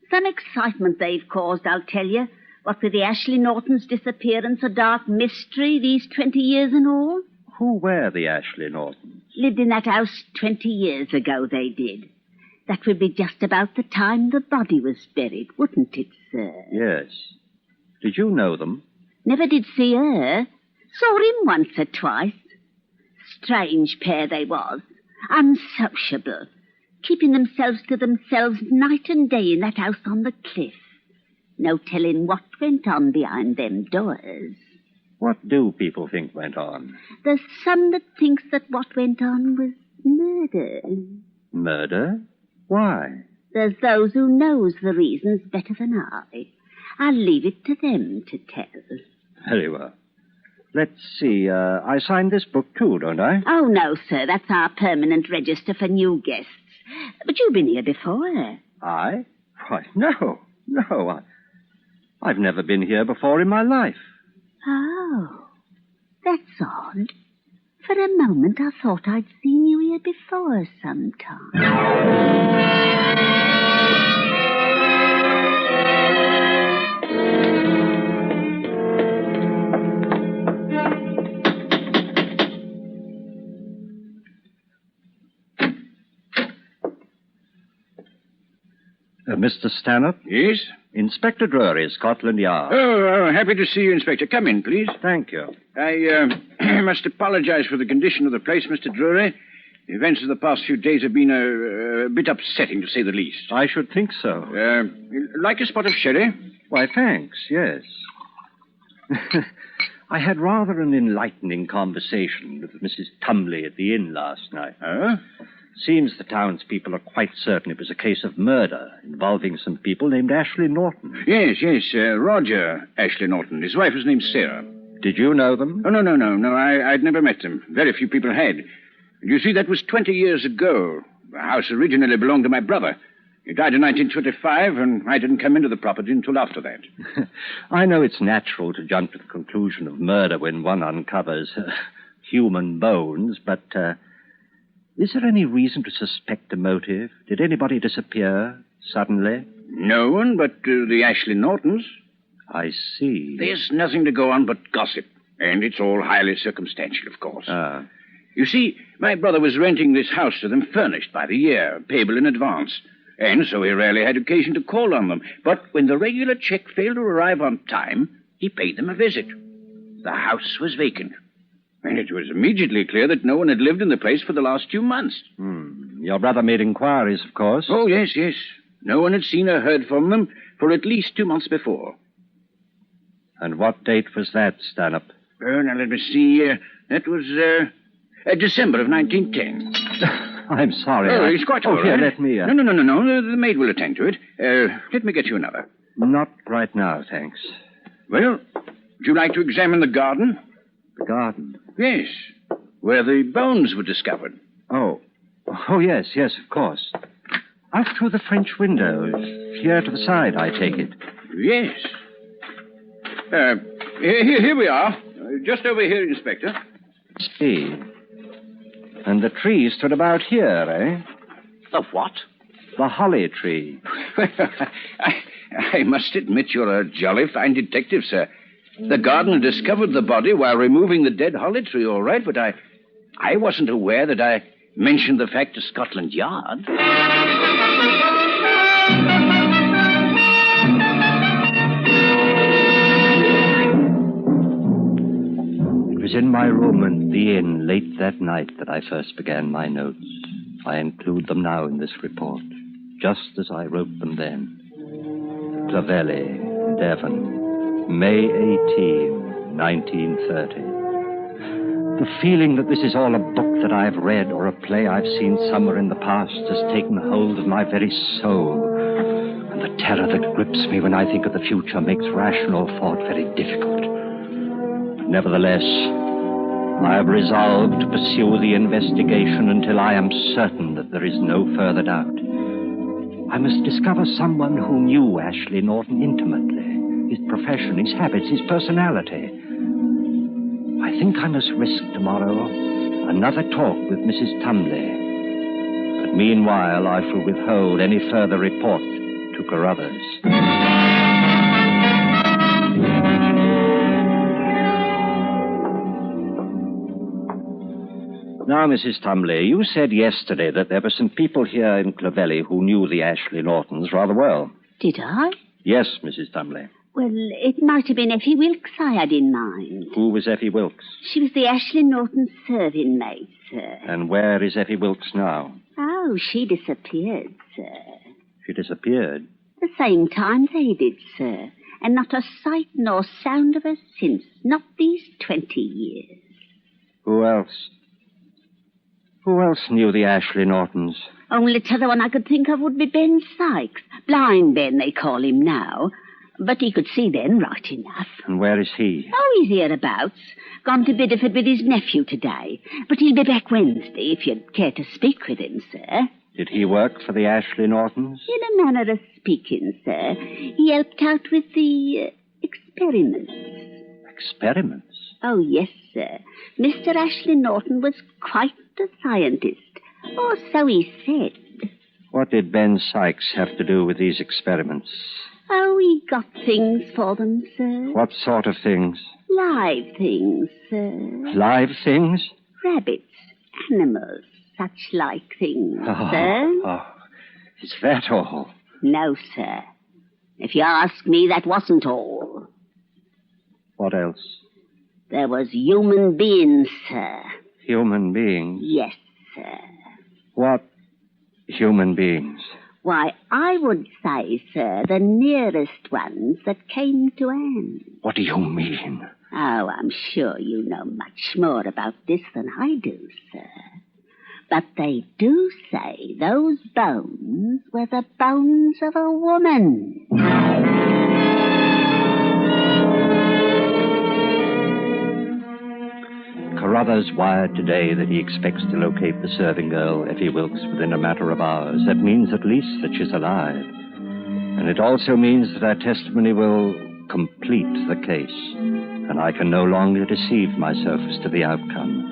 Some excitement they've caused, I'll tell you. What with the Ashley Nortons' disappearance, a dark mystery these 20 years and all. Who were the Ashley Nortons? Lived in that house 20 years ago, they did. That would be just about the time the body was buried, wouldn't it, sir? Yes. Did you know them? Never did see her. Saw him once or twice. Strange pair they was. Unsociable. Keeping themselves to themselves night and day in that house on the cliff. No telling what went on behind them doors. What do people think went on? There's some that thinks that what went on was murder. Murder? Why? There's those who knows the reasons better than I. I'll leave it to them to tell. Very well. Let's see, I signed this book too, don't I? Oh, no, sir. That's our permanent register for new guests. But you've been here before. I? Why, no. I've never been here before in my life. Oh, that's odd. For a moment, I thought I'd seen you here before sometime. Mr. Stanhope? Yes? Inspector Drury, Scotland Yard. Oh, happy to see you, Inspector. Come in, please. Thank you. I must apologize for the condition of the place, Mr. Drury. The events of the past few days have been a bit upsetting, to say the least. I should think so. Like a spot of sherry? Why, thanks, yes. I had rather an enlightening conversation with Mrs. Tumley at the inn last night. Oh? Seems the townspeople are quite certain it was a case of murder involving some people named Ashley Norton. Yes, Roger Ashley Norton. His wife was named Sarah. Did you know them? Oh, no. I'd never met them. Very few people had. You see, that was 20 years ago. The house originally belonged to my brother. He died in 1925, and I didn't come into the property until after that. I know it's natural to jump to the conclusion of murder when one uncovers human bones, but is there any reason to suspect a motive? Did anybody disappear suddenly? No one but the Ashley Nortons. I see. There's nothing to go on but gossip, and it's all highly circumstantial, of course. Ah. You see, my brother was renting this house to them furnished by the year, payable in advance, and so he rarely had occasion to call on them. But when the regular check failed to arrive on time, he paid them a visit. The house was vacant, and it was immediately clear that no one had lived in the place for the last few months. Your brother made inquiries, of course. Oh, yes. No one had seen or heard from them for at least 2 months before. And what date was that, Stanhope? Now, let me see. That was December of 1910. I'm sorry. It's quite all right. Here, let me... No. The maid will attend to it. Let me get you another. Not right now, thanks. Well, would you like to examine the garden? The garden? Yes, where the bones were discovered. Oh, yes, of course. Out through the French windows. Here to the side, I take it. Yes. Here we are. Just over here, Inspector. See. And the tree stood about here, eh? The what? The holly tree. I must admit you're a jolly fine detective, sir. The gardener discovered the body while removing the dead holly tree, all right, but I wasn't aware that I mentioned the fact to Scotland Yard. It was in my room at the inn late that night that I first began my notes. I include them now in this report, just as I wrote them then. Clovelly, Devon, May 18, 1930. The feeling that this is all a book that I've read or a play I've seen somewhere in the past has taken hold of my very soul. And the terror that grips me when I think of the future makes rational thought very difficult. Nevertheless, I have resolved to pursue the investigation until I am certain that there is no further doubt. I must discover someone who knew Ashley Norton intimately, his profession, his habits, his personality. I think I must risk tomorrow another talk with Mrs. Tumley. But meanwhile, I shall withhold any further report to Carruthers. Now, Mrs. Tumley, you said yesterday that there were some people here in Clovelly who knew the Ashley Nortons rather well. Did I? Yes, Mrs. Tumley. Well, it might have been Effie Wilkes I had in mind. Who was Effie Wilkes? She was the Ashley Norton serving maid, sir. And where is Effie Wilkes now? Oh, she disappeared, sir. She disappeared? The same time they did, sir. And not a sight nor sound of her since. Not these 20 years. Who else? Who else knew the Ashley Nortons? Only t'other one I could think of would be Ben Sykes. Blind Ben, they call him now. But he could see then right enough. And where is he? Oh, he's hereabouts. Gone to Bideford with his nephew today. But he'll be back Wednesday, if you'd care to speak with him, sir. Did he work for the Ashley Nortons? In a manner of speaking, sir. He helped out with the experiments. Experiments? Oh, yes, sir. Mr. Ashley Norton was quite a scientist. Or so he said. What did Ben Sykes have to do with these experiments? Oh, he got things for them, sir. What sort of things? Live things, sir. Live things? Rabbits, animals, such like things, sir. Oh, is that all? No, sir. If you ask me, that wasn't all. What else? There was human beings, sir. Human beings? Yes, sir. What human beings? Why, I would say, sir, the nearest ones that came to Anne. What do you mean? Oh, I'm sure you know much more about this than I do, sir. But they do say those bones were the bones of a woman. Carruthers wired today that he expects to locate the serving girl, Effie Wilkes, within a matter of hours. That means at least that she's alive. And it also means that our testimony will complete the case. And I can no longer deceive myself as to the outcome.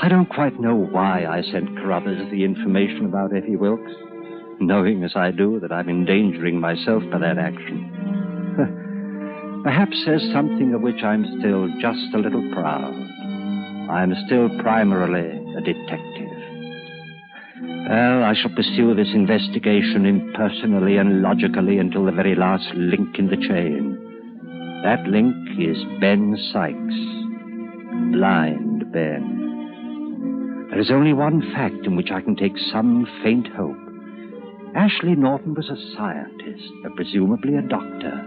I don't quite know why I sent Carruthers the information about Effie Wilkes, knowing as I do that I'm endangering myself by that action. Perhaps there's something of which I'm still just a little proud. I'm still primarily a detective. Well, I shall pursue this investigation impersonally and logically until the very last link in the chain. That link is Ben Sykes. Blind Ben. There is only one fact in which I can take some faint hope. Ashley Norton was a scientist, but presumably a doctor.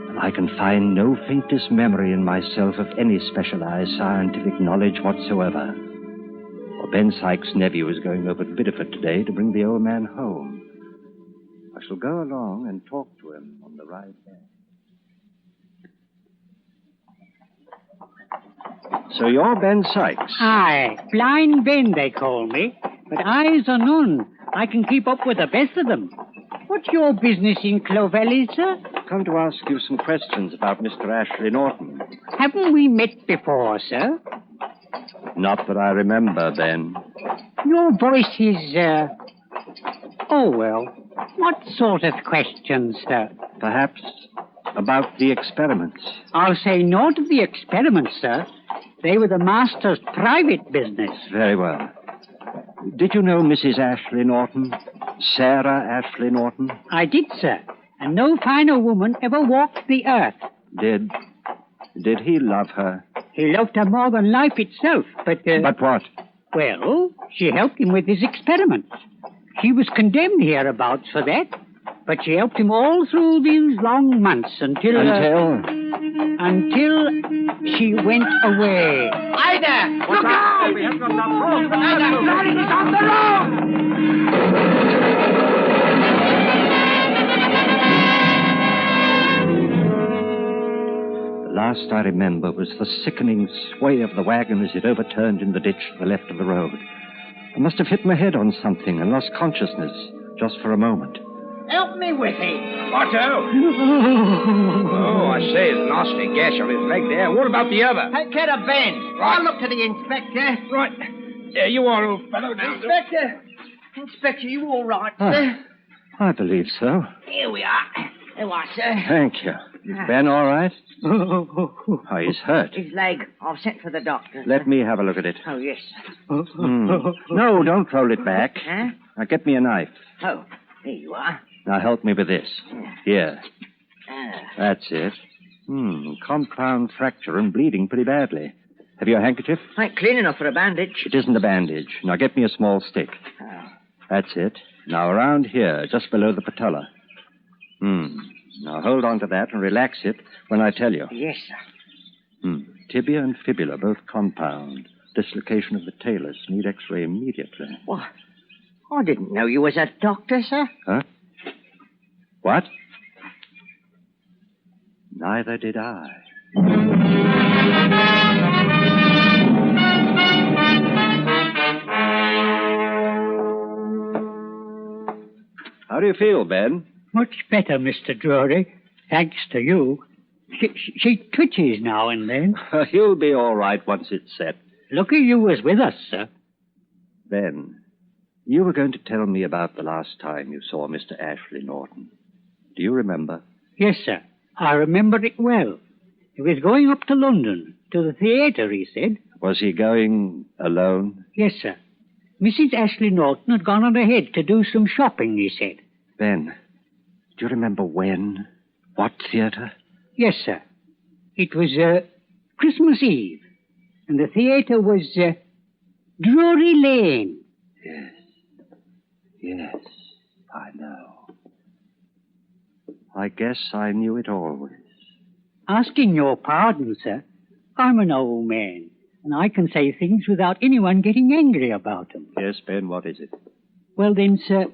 And I can find no faintest memory in myself of any specialized scientific knowledge whatsoever. For Ben Sykes' nephew is going over to Biddeford today to bring the old man home. I shall go along and talk to him on the ride back. So you're Ben Sykes? Aye, Blind Ben, they call me. But eyes are none. I can keep up with the best of them. What's your business in Clovelly, sir? Come to ask you some questions about Mr. Ashley Norton. Haven't we met before, sir? Not that I remember, Ben. Your voice is, Oh, well. What sort of questions, sir? Perhaps about the experiments. I'll say naught of the experiments, sir. They were the master's private business. Very well. Did you know Mrs. Ashley Norton? Sarah Ashley Norton? I did, sir. And no finer woman ever walked the earth. Did he love her? He loved her more than life itself, but... But what? Well, she helped him with his experiments. She was condemned hereabouts for that, but she helped him all through these long months until... Until she went away. Hi there! Look out! We have got the road. Ida, is on the road! The last I remember was the sickening sway of the wagon as it overturned in the ditch to the left of the road. I must have hit my head on something and lost consciousness just for a moment. Help me with him. Otto! Oh, I say, there's a nasty gash on his leg there. What about the other? Take care of Ben. Right. I'll look to the inspector. Right. There you are, old fellow. Now. Inspector, you all right, Ah, sir? I believe so. Here we are. There you are, sir. Thank you. Is Ben all right? Oh, he's hurt. His leg. I've sent for the doctor. Let me have a look at it. Oh, yes. No, don't roll it back. Huh? Now, get me a knife. Oh, here you are. Now, help me with this. Here. Ah. That's it. Compound fracture and bleeding pretty badly. Have you a handkerchief? Ain't clean enough for a bandage. It isn't a bandage. Now, get me a small stick. Oh. That's it. Now, around here, just below the patella. Now, hold on to that and relax it when I tell you. Yes, sir. Tibia and fibula, both compound. Dislocation of the talus. Need x-ray immediately. What? I didn't know you was a doctor, sir. Huh? What? Neither did I. How do you feel, Ben? Much better, Mr. Drury. Thanks to you. She twitches now and then. You'll be all right once it's set. Lucky you was with us, sir. Ben, you were going to tell me about the last time you saw Mr. Ashley Norton. Do you remember? Yes, sir. I remember it well. He was going up to London, to the theatre, he said. Was he going alone? Yes, sir. Mrs. Ashley Norton had gone on ahead to do some shopping, he said. Ben, do you remember when? What theatre? Yes, sir. It was Christmas Eve, and the theatre was Drury Lane. Yes. Yes, I know. I guess I knew it always. Asking your pardon, sir, I'm an old man, and I can say things without anyone getting angry about them. Yes, Ben, what is it? Well then, sir,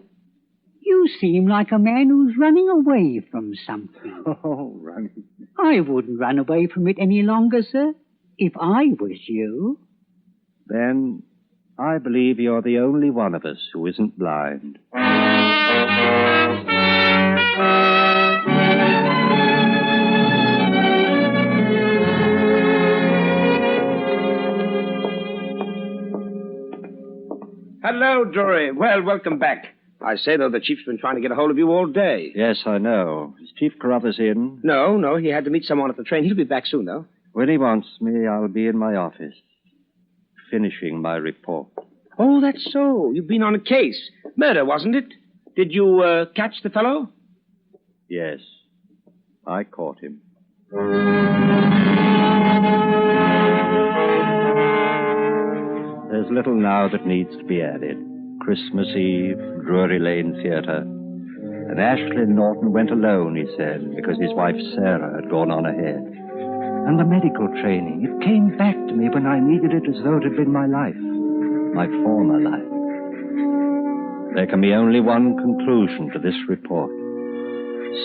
you seem like a man who's running away from something. Oh, running. I wouldn't run away from it any longer, sir, if I was you. Ben, I believe you're the only one of us who isn't blind. Hello, Drury. Well, welcome back. I say, though, the Chief's been trying to get a hold of you all day. Yes, I know. Is Chief Carruthers in? No, he had to meet someone at the train. He'll be back soon, though. When he wants me, I'll be in my office, finishing my report. Oh, that's so. You've been on a case. Murder, wasn't it? Did you catch the fellow? Yes, I caught him. There's little now that needs to be added. Christmas Eve, Drury Lane Theatre. And Ashley Norton went alone, he said, because his wife Sarah had gone on ahead. And the medical training, it came back to me when I needed it as though it had been my life, my former life. There can be only one conclusion to this report.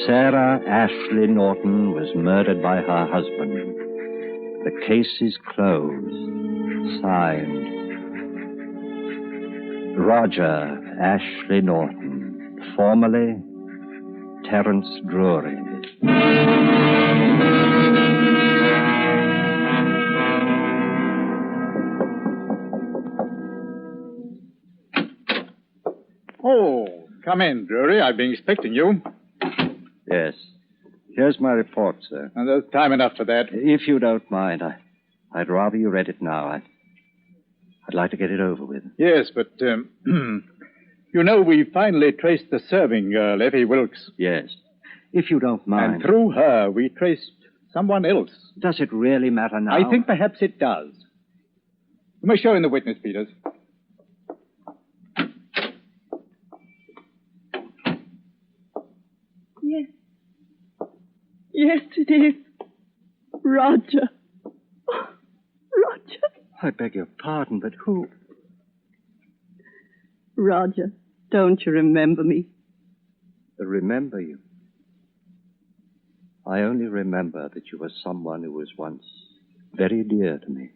Sarah Ashley Norton was murdered by her husband. The case is closed. Signed, Roger Ashley Norton, formerly Terence Drury. Oh, come in, Drury. I've been expecting you. Yes. Here's my report, sir. And there's time enough for that. If you don't mind, I'd rather you read it now. I'd like to get it over with. Yes, but, you know, we finally traced the serving girl, Effie Wilkes. Yes. If you don't mind. And through her, we traced someone else. Does it really matter now? I think perhaps it does. You may show in the witness, Peters. Yes. Yes, it is. Roger. Oh, Roger. I beg your pardon, but who? Roger, don't you remember me? Remember you? I only remember that you were someone who was once very dear to me.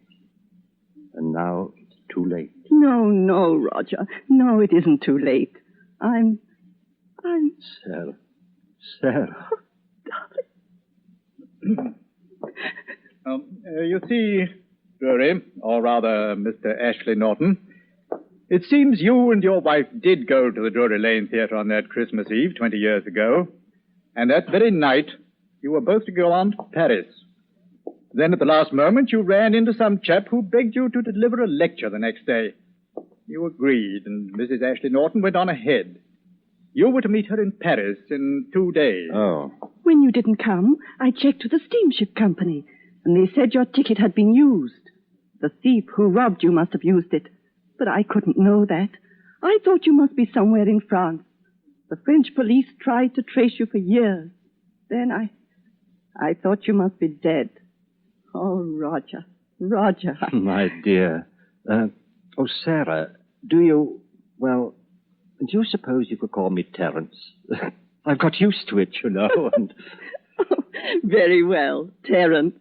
And now it's too late. No, Roger. No, it isn't too late. I'm... Sarah. Oh, you see, Drury, or rather Mr. Ashley Norton, it seems you and your wife did go to the Drury Lane Theatre on that Christmas Eve 20 years ago, and that very night you were both to go on to Paris. Then at the last moment you ran into some chap who begged you to deliver a lecture the next day. You agreed, and Mrs. Ashley Norton went on ahead. You were to meet her in Paris in 2 days. Oh. When you didn't come, I checked with the steamship company, and they said your ticket had been used. The thief who robbed you must have used it, but I couldn't know that. I thought you must be somewhere in France. The French police tried to trace you for years. Then I thought you must be dead. Oh, Roger. My dear. Sarah, do you suppose you could call me Terence? I've got used to it, you know, and... Oh, very well, Terence.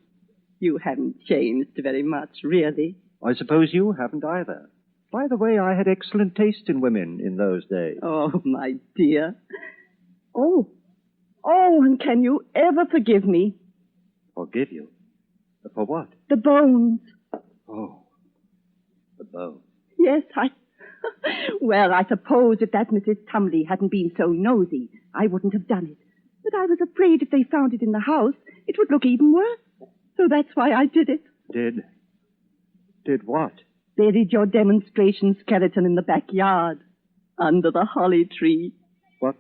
You haven't changed very much, really. I suppose you haven't either. By the way, I had excellent taste in women in those days. Oh, my dear. Oh, and can you ever forgive me? Forgive you? For what? The bones. Oh, the bones. Yes, Well, I suppose if that Mrs. Tumley hadn't been so nosy, I wouldn't have done it. But I was afraid if they found it in the house, it would look even worse. So that's why I did it. Did what? Buried your demonstration skeleton in the backyard, under the holly tree. What?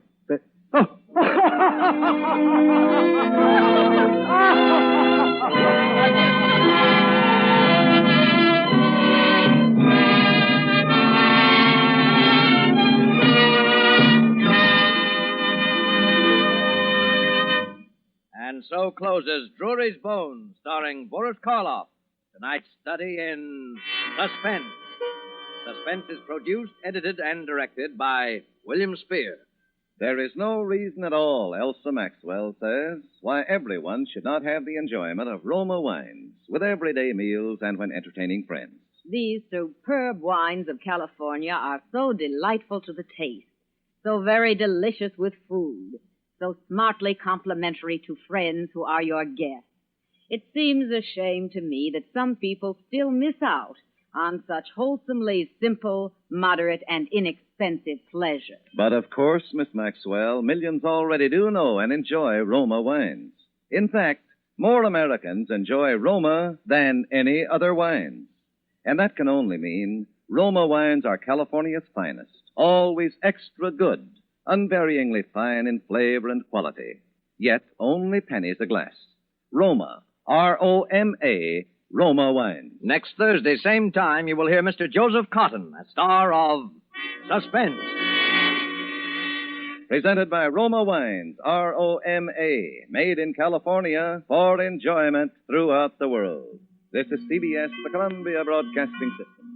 closes Drury's Bones, starring Boris Karloff. Tonight's study in Suspense. Suspense is produced, edited, and directed by William Spear. There is no reason at all, Elsa Maxwell says, why everyone should not have the enjoyment of Roma wines with everyday meals and when entertaining friends. These superb wines of California are so delightful to the taste, so very delicious with food, so smartly complimentary to friends who are your guests. It seems a shame to me that some people still miss out on such wholesomely simple, moderate, and inexpensive pleasure. But of course, Miss Maxwell, millions already do know and enjoy Roma wines. In fact, more Americans enjoy Roma than any other wines. And that can only mean Roma wines are California's finest, always extra good, unvaryingly fine in flavor and quality, yet only pennies a glass. Roma, R-O-M-A, Roma wines. Next Thursday, same time, you will hear Mr. Joseph Cotton, a star of Suspense. Presented by Roma Wines, R-O-M-A, made in California for enjoyment throughout the world. This is CBS, the Columbia Broadcasting System.